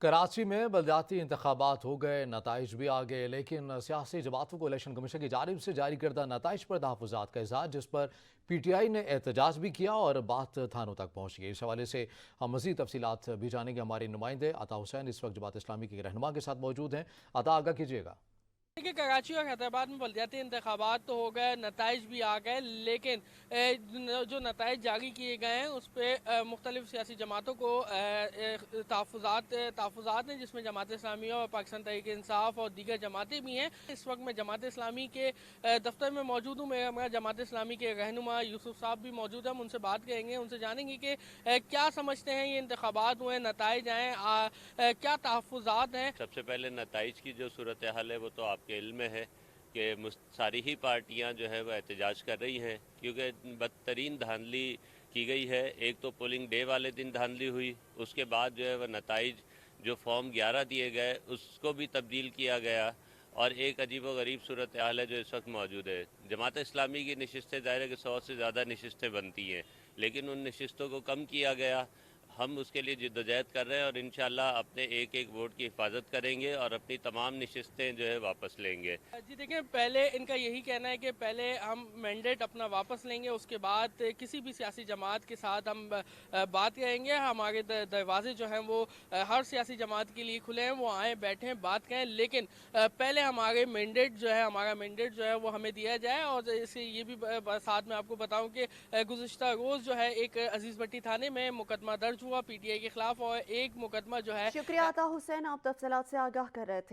کراچی میں بلدیاتی انتخابات ہو گئے، نتائج بھی آ گئے، لیکن سیاسی جماعتوں کو الیکشن کمیشن کی جانب سے جاری کردہ نتائج پر تحفظات کا اظہار، جس پر پی ٹی آئی نے احتجاج بھی کیا اور بات تھانوں تک پہنچ گئی۔ اس حوالے سے ہم مزید تفصیلات بھی جانیں گے۔ ہمارے نمائندے عطا حسین اس وقت جماعت اسلامی کے رہنما کے ساتھ موجود ہیں۔ عطا، آگاہ کیجیے گا۔ دیکھیے، کراچی اور حیدرآباد میں بلدیاتی انتخابات تو ہو گئے، نتائج بھی آ گئے، لیکن جو نتائج جاری کیے گئے ہیں اس پہ مختلف سیاسی جماعتوں کو تحفظات ہیں، جس میں جماعت اسلامی اور پاکستان تحریک انصاف اور دیگر جماعتیں بھی ہیں۔ اس وقت میں جماعت اسلامی کے دفتر میں موجود ہوں۔ میرا جماعت اسلامی کے رہنما یوسف صاحب بھی موجود ہیں، ہم ان سے بات کریں گے، ان سے جانیں گے کہ کیا سمجھتے ہیں یہ انتخابات ہوئے، نتائج آئیں، کیا تحفظات ہیں۔ سب سے پہلے نتائج کی جو صورتحال ہے وہ تو آپ کے علم میں ہے کہ ساری ہی پارٹیاں جو ہے وہ احتجاج کر رہی ہیں، کیونکہ بدترین دھاندلی کی گئی ہے۔ ایک تو پولنگ ڈے والے دن دھاندلی ہوئی، اس کے بعد جو ہے وہ نتائج جو فارم 11 دیے گئے اس کو بھی تبدیل کیا گیا، اور ایک عجیب و غریب صورتحال ہے جو اس وقت موجود ہے۔ جماعت اسلامی کی نشستیں ظاہر ہے کہ 100 سے زیادہ نشستیں بنتی ہیں، لیکن ان نشستوں کو کم کیا گیا۔ ہم اس کے لیے جدوجہد کر رہے ہیں اور انشاءاللہ اپنے ایک ایک ووٹ کی حفاظت کریں گے اور اپنی تمام نشستیں جو ہے واپس لیں گے۔ جی دیکھیں، پہلے ان کا یہی کہنا ہے کہ پہلے ہم مینڈیٹ اپنا واپس لیں گے، اس کے بعد کسی بھی سیاسی جماعت کے ساتھ ہم بات کریں گے۔ ہمارے دروازے جو ہیں وہ ہر سیاسی جماعت کے لیے کھلے ہیں، وہ آئیں، بیٹھیں، بات کریں، لیکن پہلے ہمارا مینڈیٹ جو ہے وہ ہمیں دیا جائے۔ اور اسے یہ بھی ساتھ میں آپ کو بتاؤں کہ گزشتہ روز جو ہے ایک عزیز بٹی تھانے میں مقدمہ درج ہوا پی ٹی آئی کے خلاف، اور ایک مقدمہ جو ہے شکریہ عطا حسین، آپ تفصیلات سے آگاہ کر رہے تھے۔